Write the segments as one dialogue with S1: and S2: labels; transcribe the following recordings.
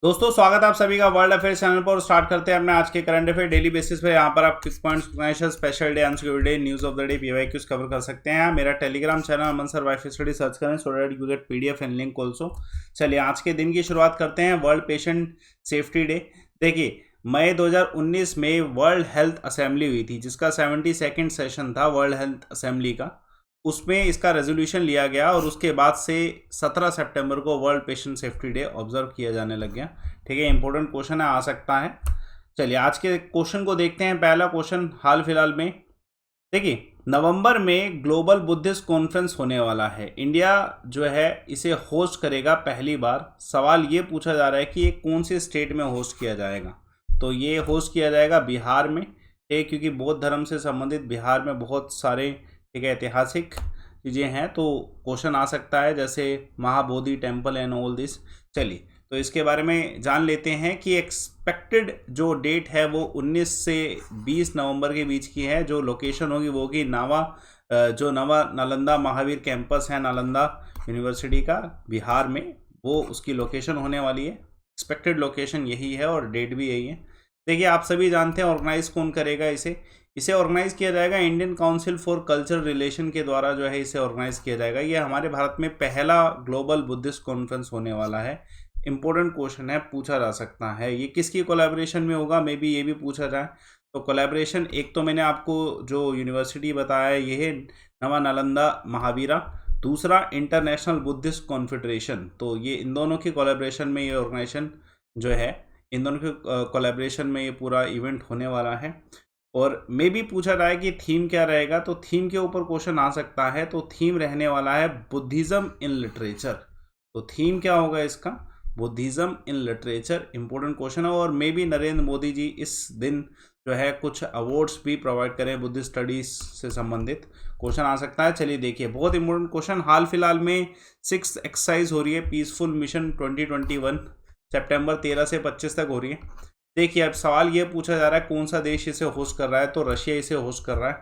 S1: दोस्तों स्वागत है आप सभी का वर्ल्ड अफेयर्स चैनल पर। स्टार्ट करते हैं अपने आज के करंट अफेयर डेली बेसिस पे। यहाँ पर आप quick points, special day, unsecured day, news of the day, PYQs cover कर सकते हैं। मेरा Telegram channel Aman sir wifi study search करें so that you get PDF and link also. चलिए आज के दिन की शुरुआत करते हैं। World patient safety day. देखिए मई 2019 में वर्ल्ड हेल्थ असेंबली हुई थी, जिसका 72nd सेशन था वर्ल्ड हेल्थ असेंबली का। उसमें इसका रेजोल्यूशन लिया गया और उसके बाद से 17 सितंबर को world patient safety day observe किया जाने लग गया। ठीक है, इंपॉर्टेंट क्वेश्चन है, आ सकता है। चलिए आज के क्वेश्चन को देखते हैं। पहला क्वेश्चन हाल फिलहाल में देखिए, नवंबर में ग्लोबल बुद्धिस्ट कॉन्फ्रेंस होने वाला है। इंडिया जो है इसे होस्ट करेगा पहली बार। सवाल ये पूछा जा रहा है कि ये कौन से स्टेट में होस्ट किया जाएगा। तो ये होस्ट किया जाएगा बिहार में, ठीक, क्योंकि बौद्ध धर्म से संबंधित बिहार में बहुत सारे ठीक है ऐतिहासिक चीज़ें हैं। तो क्वेश्चन आ सकता है जैसे Mahabodhi temple and all this. चलिए तो इसके बारे में जान लेते हैं कि एक्सपेक्टेड जो डेट है वो 19 से 20 नवंबर के बीच की है। जो लोकेशन होगी वो होगी जो नवा नालंदा महावीर कैंपस है नालंदा यूनिवर्सिटी का बिहार में, वो उसकी लोकेशन होने वाली है। एक्सपेक्टेड लोकेशन यही है और डेट भी यही है। देखिए आप सभी जानते हैं ऑर्गेनाइज कौन करेगा इसे ऑर्गेनाइज किया जाएगा Indian council for cultural relation के द्वारा जो है इसे ऑर्गेनाइज किया जाएगा। ये हमारे भारत में पहला ग्लोबल बुद्धिस्ट कॉन्फ्रेंस होने वाला है। इंपॉर्टेंट क्वेश्चन है, पूछा जा सकता है ये किसकी कोलैबोरेशन में होगा, मे बी ये भी पूछा जाए। तो कोलैबोरेशन एक तो मैंने आपको जो यूनिवर्सिटी बताया है ये है नवा नालंदा महावीरा, दूसरा इंटरनेशनल बुद्धिस्ट कॉन्फेडरेशन। तो ये इन दोनों की कोलैबोरेशन में ये ऑर्गेनाइजेशन जो है, इन दोनों के कोलैबोरेशन में ये पूरा इवेंट होने वाला है। और मे भी पूछा रहा है कि थीम क्या रहेगा, तो थीम के ऊपर क्वेश्चन आ सकता है। तो थीम रहने वाला है बुद्धिज्म इन लिटरेचर। तो थीम क्या होगा इसका, Buddhism in literature. Important question है। और मे भी नरेंद्र मोदी जी इस दिन जो है कुछ अवार्ड्स भी प्रोवाइड करें बुद्धिस्ट स्टडीज से संबंधित, क्वेश्चन आ सकता है। चलिए देखिए बहुत इंपॉर्टेंट क्वेश्चन, हाल फिलहाल में 6th एक्सरसाइज हो रही है पीसफुल मिशन 2021, सितंबर 13 से 25 तक हो रही है। देखिए अब सवाल ये पूछा जा रहा है कौन सा देश इसे होस्ट कर रहा है, तो रशिया इसे होस्ट कर रहा है।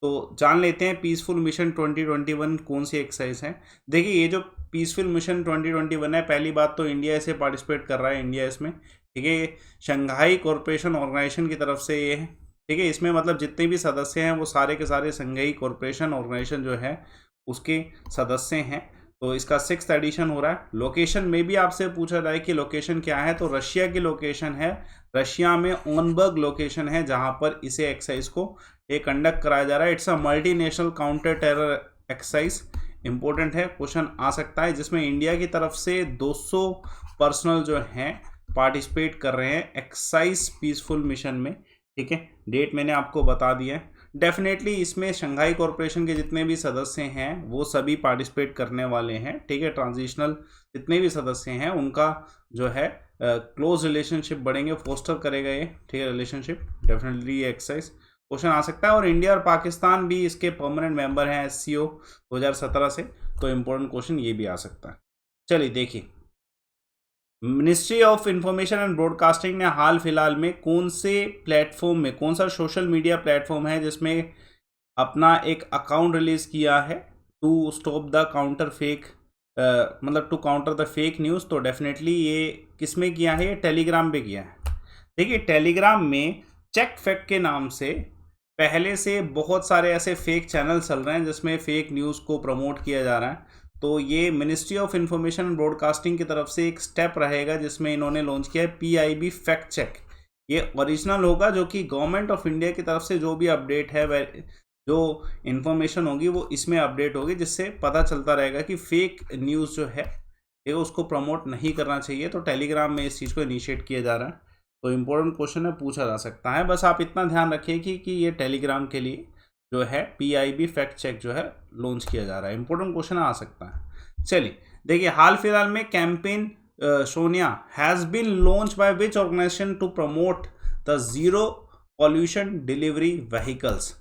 S1: तो जान लेते हैं पीसफुल मिशन 2021 कौन सी एक्सरसाइज है। देखिए ये जो पीसफुल मिशन 2021 है, पहली बात तो इंडिया इसे पार्टिसिपेट कर रहा है, इंडिया इसमें, ठीक है, शंघाई कॉरपोरेशन ऑर्गेनाइजेशन की तरफ से ये है। ठीक है, इसमें मतलब जितने भी सदस्य हैं वो सारे के सारे शंघाई कॉरपोरेशन ऑर्गेनाइजेशन जो है उसके सदस्य हैं। तो इसका 6th एडिशन हो रहा है। लोकेशन में भी आपसे पूछा जाए कि लोकेशन क्या है, तो रशिया की लोकेशन है। रशिया में ओनबर्ग लोकेशन है जहां पर इसे एक्सरसाइज को ये कंडक्ट कराया जा रहा है। It's a multinational counter terror exercise. Important है, क्वेश्चन आ सकता है, जिसमें इंडिया की तरफ से 200 पर्सनल जो हैं पार्टिसिपेट कर रहे हैं एक्सरसाइज पीसफुल मिशन में। ठीक है, डेट मैंने आपको बता दिया है। डेफिनेटली इसमें शंघाई कॉरपोरेशन के जितने भी सदस्य हैं वो सभी पार्टिसिपेट करने वाले हैं। ठीक है, ट्रांजिशनल जितने भी सदस्य हैं उनका जो है क्लोज रिलेशनशिप बढ़ेंगे, फोस्टर करेगा ये, ठीक है, रिलेशनशिप। डेफिनेटली ये एक्सरसाइज क्वेश्चन आ सकता है। और इंडिया और पाकिस्तान भी इसके परमानेंट मेंबर हैं SCO 2017 से, तो इम्पोर्टेंट क्वेश्चन ये भी आ सकता है। चलिए देखिए, ministry of information and broadcasting ने हाल फिलहाल में कौन से प्लेटफॉर्म में, कौन सा सोशल मीडिया प्लेटफॉर्म है जिसमें अपना एक अकाउंट रिलीज किया है to stop the counter fake, मतलब to counter the fake news. तो डेफिनेटली ये किस में किया है, ये टेलीग्राम पे किया है। देखिए टेलीग्राम में चेक फैक्ट के नाम से पहले से बहुत सारे ऐसे फेक चैनल चल रहे हैं जिसमें फेक न्यूज़ को प्रमोट किया जा रहा है। तो ये ministry of information and broadcasting की तरफ से एक स्टेप रहेगा जिसमें इन्होंने लॉन्च किया है PIB फैक्ट चेक। ये ओरिजिनल होगा, जो कि गवर्नमेंट ऑफ इंडिया की तरफ से जो भी अपडेट है, जो इन्फॉर्मेशन होगी वो इसमें अपडेट होगी, जिससे पता चलता रहेगा कि फेक न्यूज़ जो है ये उसको प्रमोट नहीं करना चाहिए। तो टेलीग्राम में इस चीज़ को इनिशिएट किया जा रहा है। तो इम्पोर्टेंट क्वेश्चन है, पूछा जा सकता है। बस आप इतना ध्यान रखिए कि ये टेलीग्राम के लिए जो है PIB फैक्ट चेक जो है लॉन्च किया जा रहा है। इंपॉर्टेंट क्वेश्चन आ सकता है। चलिए देखिए, हाल फिलहाल में campaign Shoonya has been launch by which organisation to promote the zero pollution delivery vehicles.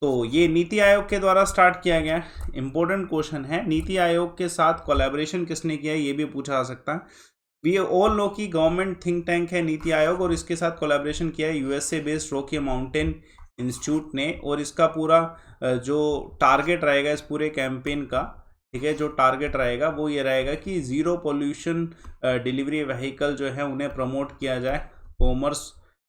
S1: तो ये नीति आयोग के द्वारा स्टार्ट किया गया। इंपॉर्टेंट क्वेश्चन है, नीति आयोग के साथ कोलैबोरेशन किसने किया है, ये भी पूछा जा सकता है। वी ऑल नो की गवर्नमेंट थिंक टैंक है नीति आयोग, और इसके साथ कोलैबोरेशन किया है USA based Rocky mountain institute ने। और इसका पूरा जो टारगेट रहेगा इस पूरे कैंपेन का, ठीक है, जो टारगेट रहेगा वो ये रहेगा कि ज़ीरो पोल्यूशन डिलीवरी व्हीकल जो है उन्हें प्रमोट किया जाए कॉमर्स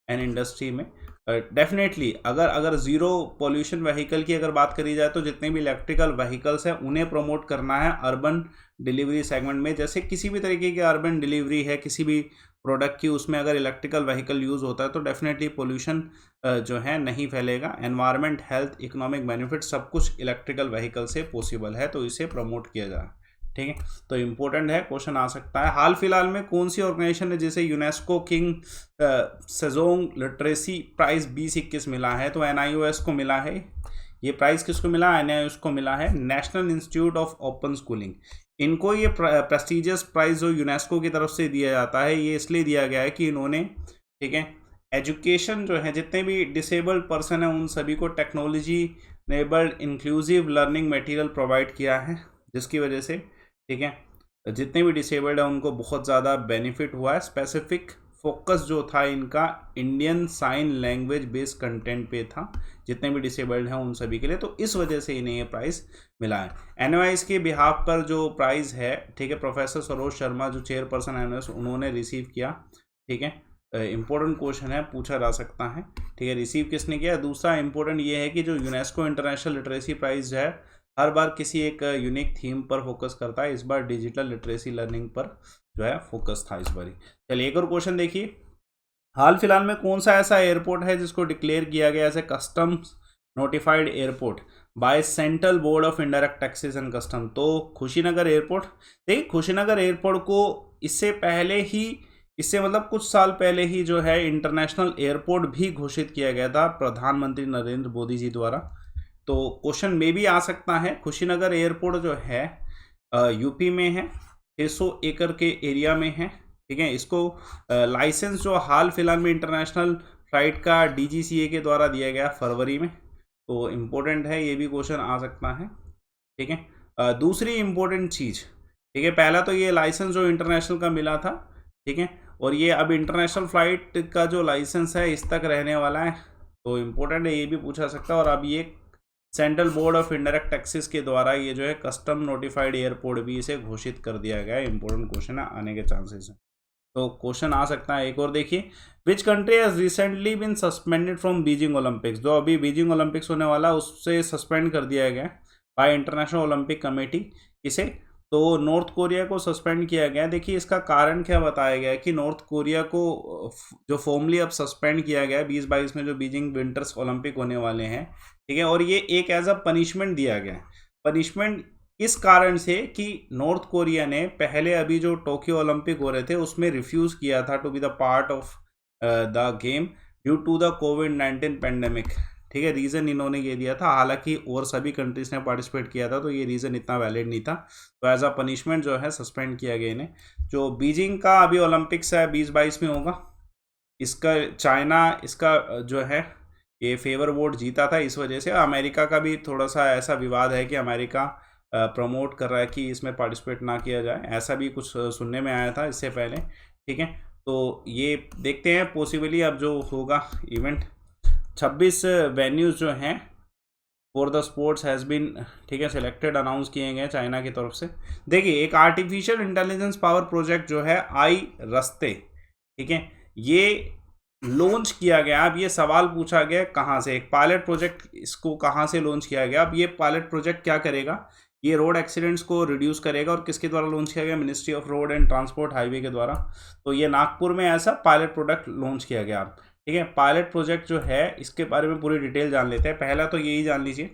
S1: एंड इंडस्ट्री में। डेफिनेटली अगर ज़ीरो पोल्यूशन व्हीकल की अगर बात करी जाए तो जितने भी इलेक्ट्रिकल व्हीकल्स हैं उन्हें प्रमोट करना है अर्बन डिलीवरी सेगमेंट में। जैसे किसी भी तरीके की अर्बन डिलीवरी है किसी भी प्रोडक्ट की, उसमें अगर इलेक्ट्रिकल व्हीकल यूज़ होता है तो डेफिनेटली पोल्यूशन जो है नहीं फैलेगा। एनवायरनमेंट, हेल्थ, इकोनॉमिक बेनिफिट सब कुछ इलेक्ट्रिकल व्हीकल से पॉसिबल है, तो इसे प्रमोट किया जाए। ठीक है, तो इम्पोर्टेंट है, क्वेश्चन आ सकता है। हाल फिलहाल में कौन सी ऑर्गेनाइजेशन है जिसे UNESCO King Sejong literacy prize 2021 मिला है? तो NIOS को मिला है। ये प्राइस किसको मिला? NIOS को मिला है, national institute of open schooling. इनको ये प्रेस्टिजियस प्राइज जो यूनेस्को की तरफ से दिया जाता है, ये इसलिए दिया गया है कि इन्होंने, ठीक है, एजुकेशन जो है जितने भी डिसेबल्ड पर्सन हैं उन सभी को technology enabled inclusive learning material provide किया है, जिसकी वजह से, ठीक है, जितने भी डिसेबल्ड हैं उनको बहुत ज़्यादा बेनिफिट हुआ है। स्पेसिफिक फोकस जो था इनका Indian sign language based content पे था, जितने भी डिसेबल्ड हैं उन सभी के लिए, तो इस वजह से इन्हें ये प्राइज़ मिला है। NIOS के बिहाफ पर जो प्राइज़ है, ठीक है, प्रोफेसर सरोज शर्मा जो चेयरपर्सन NIOS उन्होंने रिसीव किया। ठीक है, इंपॉर्टेंट क्वेश्चन है, पूछा जा सकता है। ठीक है, रिसीव किसने किया? दूसरा इंपॉर्टेंट ये है कि जो यूनेस्को इंटरनेशनल लिटरेसी प्राइज़ है हर बार किसी एक यूनिक थीम पर फोकस करता है, इस बार डिजिटल लिटरेसी लर्निंग पर जो है फोकस था इस बार। चलिए एक और क्वेश्चन देखिए, हाल फिलहाल में कौन सा ऐसा एयरपोर्ट है जिसको डिक्लेयर किया गया as a customs notified airport by Central Board of Indirect Taxes and Custom? तो कुशीनगर एयरपोर्ट। देखिए कुशीनगर एयरपोर्ट को इससे पहले ही, इससे मतलब कुछ साल पहले ही जो है इंटरनेशनल एयरपोर्ट भी घोषित किया गया था प्रधानमंत्री नरेंद्र मोदी जी द्वारा। तो क्वेश्चन में भी आ सकता है, कुशीनगर एयरपोर्ट जो है यूपी में है, 600 एकड़ के एरिया में है। ठीक है, इसको लाइसेंस जो हाल फिलहाल में इंटरनेशनल फ्लाइट का DGCA के द्वारा दिया गया फरवरी में, तो इम्पोर्टेंट है, ये भी क्वेश्चन आ सकता है। ठीक है, दूसरी इम्पोर्टेंट चीज़, ठीक है, पहला तो ये लाइसेंस जो इंटरनेशनल का मिला था, ठीक है, और ये अब इंटरनेशनल फ्लाइट का जो लाइसेंस है इस तक रहने वाला है, तो इम्पोर्टेंट है, ये भी पूछा सकता है। और अब ये central Board of Indirect taxes के द्वारा ये जो है कस्टम नोटिफाइड एयरपोर्ट भी इसे घोषित कर दिया गया है। इंपॉर्टेंट क्वेश्चन है, आने के चांसेस हैं, तो क्वेश्चन आ सकता है। एक और देखिए, which country has recently been suspended from Beijing Olympics? जो अभी बीजिंग ओलंपिक्स होने वाला उससे सस्पेंड कर दिया गया बाय इंटरनेशनल ओलंपिक कमेटी। किसे? तो नॉर्थ कोरिया को सस्पेंड किया गया। देखिए इसका कारण क्या बताया गया है कि नॉर्थ कोरिया को जो फॉर्मली अब सस्पेंड किया गया है 2022 में जो बीजिंग विंटर्स ओलंपिक होने वाले हैं, ठीक है, और ये एक एज अ पनिशमेंट दिया गया है। पनिशमेंट इस कारण से कि नॉर्थ कोरिया ने पहले अभी जो टोक्यो ओलंपिक हो रहे थे उसमें रिफ्यूज किया था to be the part of the game due to the कोविड-19 पेंडेमिक। ठीक है, रीज़न इन्होंने ये दिया था, हालांकि और सभी कंट्रीज ने पार्टिसिपेट किया था तो ये रीज़न इतना वैलिड नहीं था, तो एज अ पनिशमेंट जो है सस्पेंड किया गया इन्हें। जो बीजिंग का अभी ओलंपिक्स है 2022 में होगा, इसका चाइना इसका जो है ये फेवर वोट जीता था, इस वजह से अमेरिका का भी थोड़ा सा ऐसा विवाद है कि अमेरिका प्रमोट कर रहा है कि इसमें पार्टिसिपेट ना किया जाए, ऐसा भी कुछ सुनने में आया था इससे पहले। ठीक है, तो ये देखते हैं पॉसिबली अब जो होगा इवेंट। 26 वेन्यूज़ जो हैं for the sports has been, ठीक है, सिलेक्टेड, अनाउंस किए गए चाइना की तरफ से। देखिए एक आर्टिफिशियल इंटेलिजेंस पावर प्रोजेक्ट जो है आई रस्ते, ठीक है, ये लॉन्च किया गया। अब ये सवाल पूछा गया कहाँ से, एक पायलट प्रोजेक्ट, इसको कहाँ से लॉन्च किया गया? अब ये पायलट प्रोजेक्ट क्या करेगा? ये रोड एक्सीडेंट्स को रिड्यूस करेगा, और किसके द्वारा लॉन्च किया गया? Ministry of road and transport highway के द्वारा। तो ये नागपुर में ऐसा पायलट प्रोडक्ट लॉन्च किया गया। ठीक है, पायलट प्रोजेक्ट जो है इसके बारे में पूरी डिटेल जान लेते हैं। पहला तो यही जान लीजिए,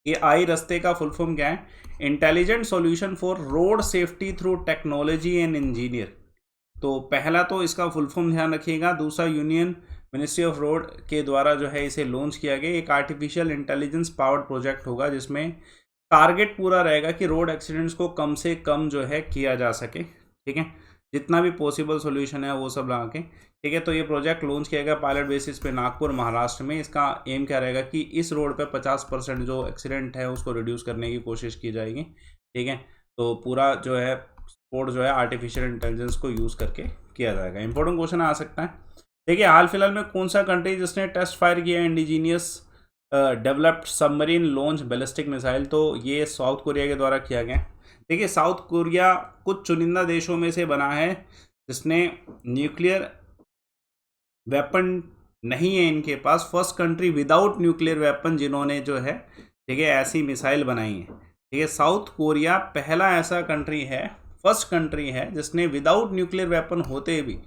S1: ये आई रस्ते का फुल फॉर्म क्या है? Intelligent solution for road safety through technology and engineer. तो पहला तो इसका फुल फॉर्म ध्यान रखिएगा। दूसरा, यूनियन मिनिस्ट्री ऑफ रोड के द्वारा जो है इसे लॉन्च किया गया। एक आर्टिफिशियल इंटेलिजेंस पावर्ड प्रोजेक्ट होगा जिसमें टारगेट पूरा रहेगा कि रोड एक्सीडेंट्स को कम से कम जो है किया जा सके। ठीक है, जितना भी पॉसिबल सॉल्यूशन है वो सब लगा के। ठीक है, तो ये प्रोजेक्ट लॉन्च किया गया पायलट बेसिस पे नागपुर महाराष्ट्र में। इसका एम क्या रहेगा कि इस रोड पे 50% जो एक्सीडेंट है उसको रिड्यूस करने की कोशिश की जाएगी। ठीक है, तो पूरा जो है स्पोर्ट जो है आर्टिफिशियल इंटेलिजेंस को यूज़ करके किया जाएगा। इंपॉर्टेंट क्वेश्चन आ सकता है। देखिए हाल फिलहाल में कौन सा कंट्री जिसने टेस्ट फायर किया indigenous developed submarine launch ballistic missile, तो ये साउथ कोरिया के द्वारा किया गया। देखिए साउथ कोरिया कुछ चुनिंदा देशों में से बना है जिसने न्यूक्लियर वेपन नहीं है इनके पास, first country without nuclear weapon जिन्होंने जो है ठीक है ऐसी मिसाइल बनाई है। ठीक है, साउथ कोरिया पहला ऐसा कंट्री है, फर्स्ट कंट्री है जिसने विदाउट न्यूक्लियर वेपन होते भी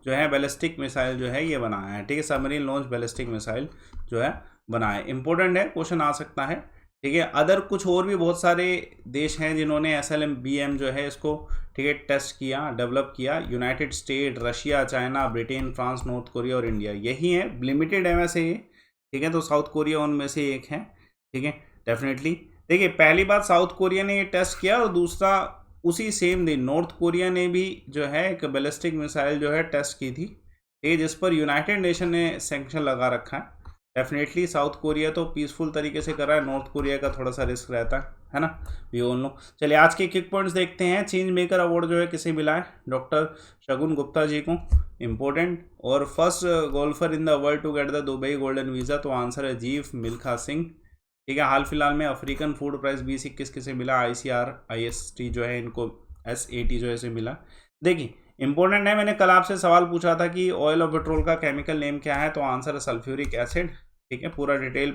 S1: जो है बैलिस्टिक मिसाइल जो है ये बनाया है। ठीक है, सबमरीन लॉन्च बैलिस्टिक मिसाइल जो है बनाया है। इंपॉर्टेंट है, क्वेश्चन आ सकता है। ठीक है, अदर कुछ और भी बहुत सारे देश हैं जिन्होंने SLBM जो है इसको ठीक है टेस्ट किया, डेवलप किया। United state, Russia, China, Britain, France, north Korea और इंडिया, यही है। लिमिटेड है वैसे ये। ठीक है, तो साउथ कोरिया उनमें से एक है। ठीक है, डेफिनेटली। देखिए पहली बात साउथ कोरिया ने ये टेस्ट किया, और दूसरा उसी सेम दिन नॉर्थ कोरिया ने भी जो है एक बैलिस्टिक मिसाइल जो है टेस्ट की थी, ठीक है, जिस पर यूनाइटेड नेशन ने सैंक्शन लगा रखा है। डेफिनेटली साउथ कोरिया तो पीसफुल तरीके से कर रहा है, नॉर्थ कोरिया का थोड़ा सा रिस्क रहता है ना, वी ऑल नो। चलिए आज के किक पॉइंट्स देखते हैं। चेंज मेकर अवार्ड जो है किसे मिला है? डॉक्टर शगुन गुप्ता जी को, इम्पोर्टेंट। और first golfer in the world to get the Dubai golden visa, तो आंसर है जीफ मिल्खा सिंह। ठीक है, हाल फिलहाल में अफ्रीकन फूड प्राइस 2021 किसे मिला? ICRIST जो है इनको SAT जो है इसे मिला। देखिए इंपॉर्टेंट है, मैंने कल आपसे सवाल पूछा था कि ऑयल और पेट्रोल का केमिकल नेम क्या है, तो आंसर है सल्फ्यूरिक एसिड। ठीक है, पूरा डिटेल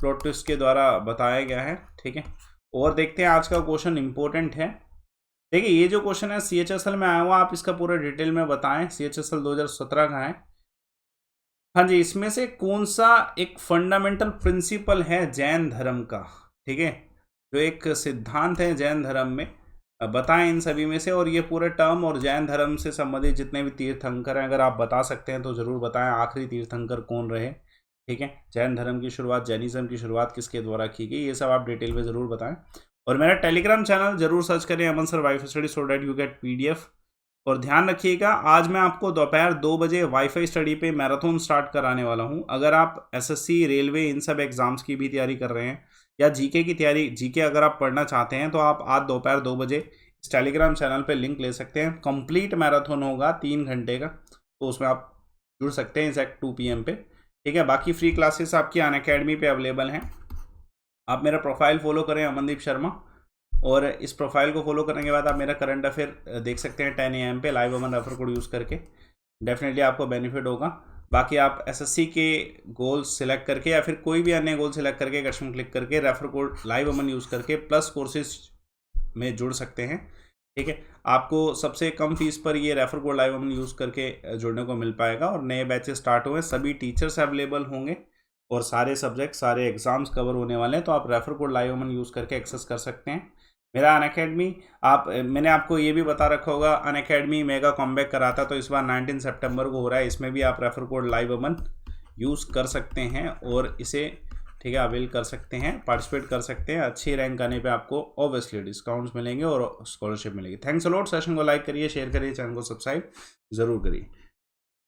S1: प्लॉट ट्विस्ट के द्वारा बताया गया है। ठीक है, और देखते हैं आज का क्वेश्चन इंपॉर्टेंट है। देखिए ये जो क्वेश्चन है CHSL में आया हुआ, आप इसका पूरा डिटेल में बताएं। CHSL 2017 का है। हाँ जी, इसमें से कौन सा एक फंडामेंटल प्रिंसिपल है जैन धर्म का? ठीक है, जो एक सिद्धांत है जैन धर्म में, बताएं इन सभी में से। और ये पूरे टर्म और जैन धर्म से संबंधित जितने भी तीर्थंकर हैं, अगर आप बता सकते हैं तो ज़रूर बताएं आखिरी तीर्थंकर कौन रहे। ठीक है, जैन धर्म की शुरुआत, जैनिज्म की शुरुआत किसके द्वारा की गई, ये सब आप डिटेल में ज़रूर बताएं। और मेरा टेलीग्राम चैनल जरूर सर्च करें, Aman sir wifi study, so that you get PDF। और ध्यान रखिएगा, आज मैं आपको दोपहर 2 बजे वाईफाई स्टडी पे मैराथन स्टार्ट कराने वाला हूं। अगर आप SSC, रेलवे, इन सब एग्जाम्स की भी तैयारी कर रहे हैं, या जीके की तैयारी, जीके अगर आप पढ़ना चाहते हैं, तो आप आज दोपहर 2 बजे इस टेलीग्राम चैनल पे लिंक ले सकते हैं। कंप्लीट मैराथन होगा 3 घंटे का, तो उसमें आप जुड़ सकते हैं एग्जैक्ट 2 PM पे। ठीक है, बाकी फ्री क्लासेस आपकी अनअकैडमी पे अवेलेबल हैं। आप मेरा प्रोफाइल फॉलो करें, अमनदीप शर्मा। और इस प्रोफाइल को फॉलो करने के बाद आप मेरा करंट अफेयर देख सकते हैं 10 AM पे, लाइव अमन रेफर कोड यूज़ करके। डेफिनेटली आपको बेनिफिट होगा। बाकी आप SSC के गोल सिलेक्ट करके या फिर कोई भी अन्य गोल सिलेक्ट करके कस्टम क्लिक करके रेफर कोड लाइव अमन यूज़ करके प्लस कोर्सेज में जुड़ सकते हैं। ठीक है, आपको सबसे कम फीस पर ये रेफर कोड लाइव अमन यूज़ करके जुड़ने को मिल पाएगा। और नए बैचेस स्टार्ट हुए, सभी टीचर्स अवेलेबल होंगे और सारे सब्जेक्ट, सारे एग्जाम्स कवर होने वाले हैं, तो आप रेफर कोड लाइव अमन यूज़ करके एक्सेस कर सकते हैं। मेरा अनअकैडमी, मैंने आपको ये भी बता रखा होगा, अनअकैडमी मेगा कॉमबैक कराता, तो इस बार 19 सितंबर को हो रहा है। इसमें भी आप रेफर कोड लाइव अमन यूज़ कर सकते हैं और इसे ठीक है अवेल कर सकते हैं, पार्टिसिपेट कर सकते हैं। अच्छी रैंक आने पे आपको ऑब्वियसली डिस्काउंट्स मिलेंगे और स्कॉलरशिप मिलेगी। Thanks a lot. सेशन को लाइक करिए, शेयर करिए, चैनल को सब्सक्राइब ज़रूर करिए।